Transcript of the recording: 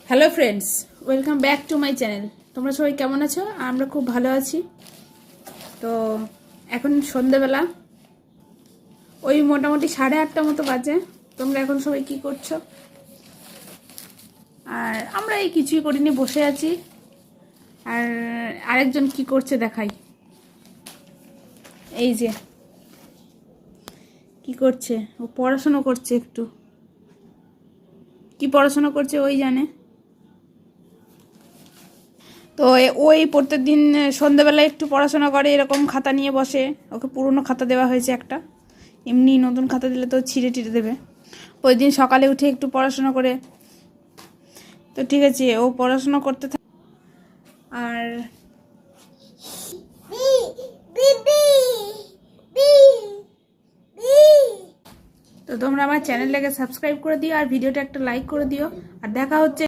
Hello friends, welcome back to my channel. তোমরা সবাই কেমন আছো? আমরা খুব ভালো আছি। তো এখন সন্ধেবেলা, ওই মোটামুটি 8:30 মতো বাজে। তোমরা এখন সবাই কি করছো? আর আমরা এই কিছুই করিনি, বসে আছি। আর আরেকজন কি করছে দেখাই। এই যে কি করছে, ও পড়াশোনা করছে। একটু কি পড়াশোনা করছে ওই জানে। তো ওই প্রত্যেক দিন সন্ধ্যাবেলায় একটু পড়াশোনা করে, এরকম খাতা নিয়ে বসে। ওকে পুরনো খাতা দেওয়া হয়েছে একটা, এমনি নতুন খাতা দিলে তো ছিঁড়ে টিড়ে দেবে। ওই দিন সকালে উঠে একটু পড়াশোনা করে। তো ঠিক আছে, ও পড়াশোনা করতে থাকে। আর তো তোমরা আমার চ্যানেলটাকে সাবস্ক্রাইব করে দিও, আর ভিডিওটা একটা লাইক করে দিও। আর দেখা হচ্ছে